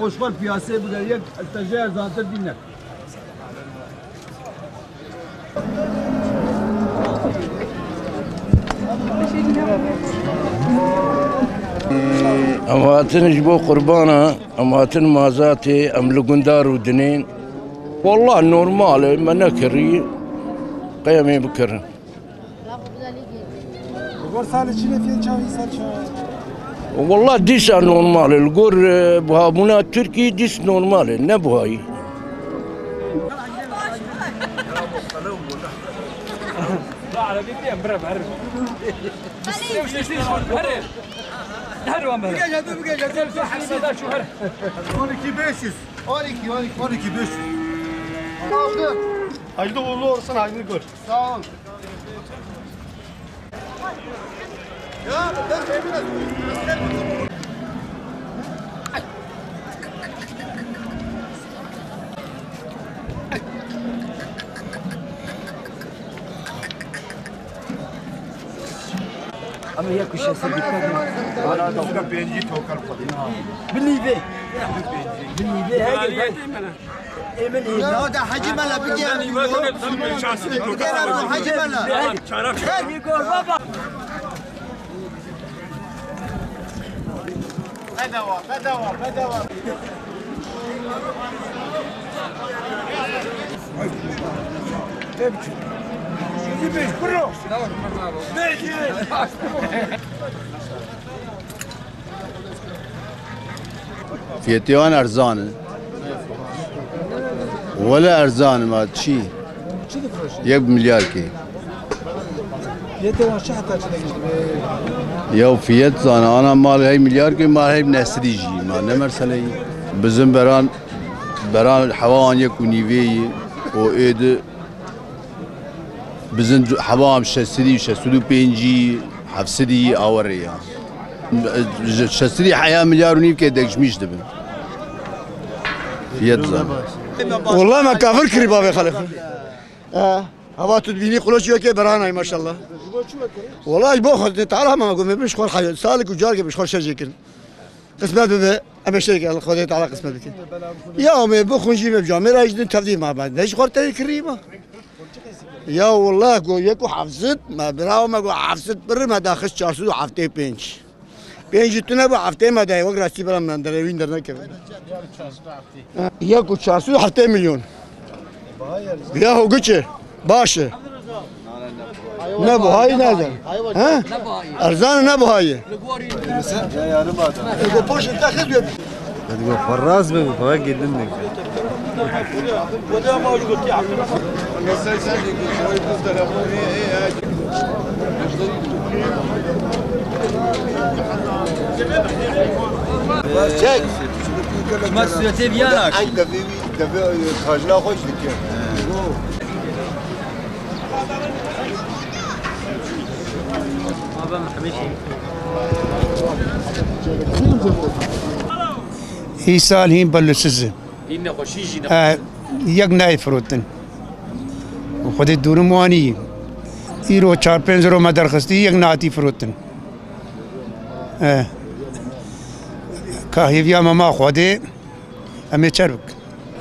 Oşvar piyasaya bu derya tecrübe erzantır dinler. امهاتن جبو قربانا امهاتن مازاتي املقندار ودنين والله نورمال ما نكري قيمي بكر والله ديس نورمال القر بهابونا تركي ديس نورمال نبهاي Bu gece 12.500. 12.500. Aldı. Hayırlı uğurlu olsun, hayırlı gör. Sağ ol. Ya ben emin Ama ya kuşası gitmedi. Bana toka benci tokar falan. Bilive. Bilive. Emin iyi. Ya da hacı mala bir gel. Bir gel hacı mala. Bir gol baba. Bedava. فيتيوان ارزان ولا ارزان ما شي 1 مليار كي يا فيت زان انا مال هي مليار كي مال هي نسريجي ما نمرسلي بزم بران حوان يكوني في او ايد بزن حوام شسري شسدو بينجي حفسدي اوريا شسري حياه مليار ونيف كي دكشميش دبن فيت زان والله ما كافر كريبا به خلف. هوا تدبيني قلوش يوكي برانا ما شاء الله. والله باخذ تعال ما اقول مش خور حاجه سالك وجارك مش خور شيء كل. قسمت به ابشترك على خذيت على قسمت بك. يا امي بخونجي بجامع راجدين تفدي مع بعض ليش خور تاني كريمه. يا والله قول يكو حفظت ما براو ما قول حفظت بر ما داخل 400 هفته 5 جتونه با هفته ما دای وقت راستی برام من در وین در نکرد يكو 400 هفته میلیون بیا هو گچه باشه نبو هاي نازل ها ارزان نبو هاي يا yarım adam bu poşet takız diyor hadi go farraz be bu falan gidin ne bu da mavcut ya Çek. ما سويتي بيانك. Ay da tajla hoş dikiyor. هي سال هين بلسزه یک نای فروتن خود دور موانی ایرو 4-5 رو مدرخستی یک ناتی فروتن كاهيفيا ماما خودي امي تشربك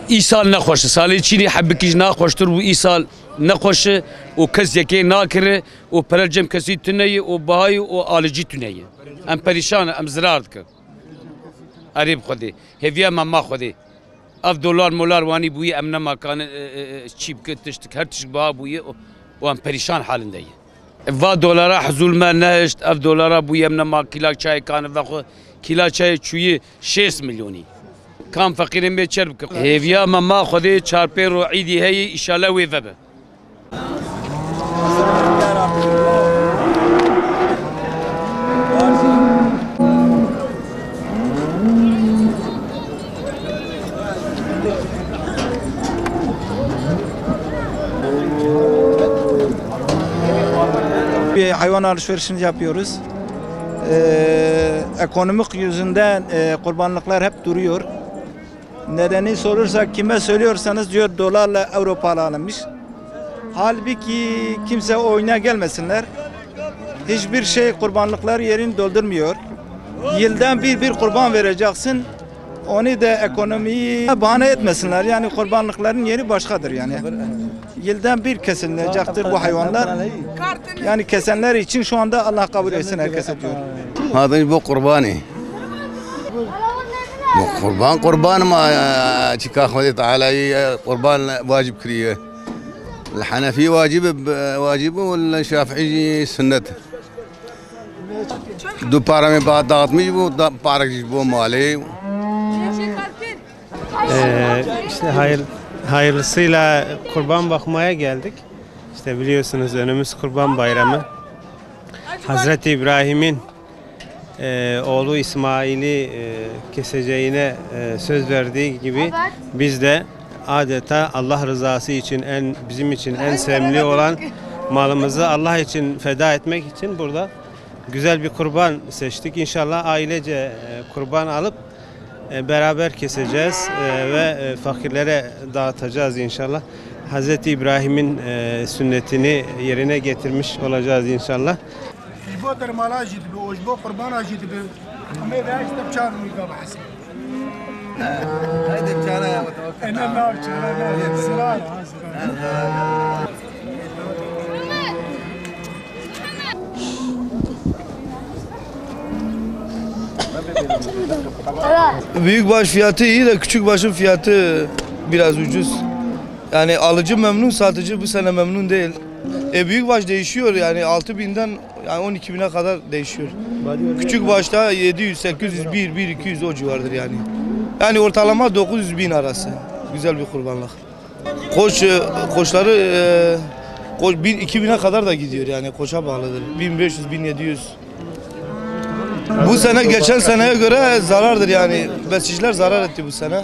ایسال نخوشه سالی چینی حبکیش نخوشتر و ایسال نخوشه و کس یکی ناکره و پرجم کسی تنیه و بهای و آلجی تنیه ام پریشانه ام زرارد که عریب خودی هفیا ماما خودی اف دلار مولار وانی بوی ام نما کان چیب که تشتک هر تشک بها بوی و ام پریشان حالنده و دلار حزول ما نهشت اف دلار بوی ام نما کیلا چای کان و خو کیلا چای چوی 6 میلیونی كان فقيرين بيتشربك هيفيا ماما خذي تشاربيرو عيدي هي ان شاء الله ويفبه Bir hayvan alışverişini yapıyoruz. Ekonomik yüzünden kurbanlıklar hep duruyor. Nedeni sorursak kime söylüyorsanız diyor dolarla euro pahalanmış. Halbuki kimse oyuna gelmesinler. Hiçbir şey kurbanlıklar yerini doldurmuyor. Yıldan bir kurban vereceksin. Onu da ekonomiyi bahane etmesinler. Yani kurbanlıkların yeri başkadır yani. Yıldan bir kesilecektir bu hayvanlar. Yani kesenler için şu anda Allah kabul etsin herkese diyor. هذا بو قرباني قربان ما شكا خذي تعالى قربان واجب كريه الحنفي واجبه والشافعي سنته دو بارا من بعد ضغط مش بو بارا بو مالي İşte hayırlısıyla kurban bakmaya geldik. İşte biliyorsunuz önümüz Kurban Bayramı. Hazreti İbrahim'in oğlu İsmail'i keseceğine söz verdiği gibi biz de adeta Allah rızası için bizim için en sevimli olan malımızı Allah için feda etmek için burada güzel bir kurban seçtik. İnşallah ailece kurban alıp beraber keseceğiz ve fakirlere dağıtacağız inşallah. Hazreti İbrahim'in sünnetini yerine getirmiş olacağız inşallah. Büyükbaş fiyatı iyi de küçükbaşın fiyatı biraz ucuz. Yani alıcı memnun, satıcı bu sene memnun değil. Büyükbaş değişiyor yani 6.000'den yani 12.000'e kadar değişiyor. Küçükbaşta 700, 800, 200 o civardır yani. Yani ortalama 900.000 arası. Güzel bir kurbanlık. Koçları 2000'e kadar da gidiyor yani koça bağlıdır. 1500, 1700. Bu sene geçen seneye göre zarardır yani. Besiciler zarar etti bu sene.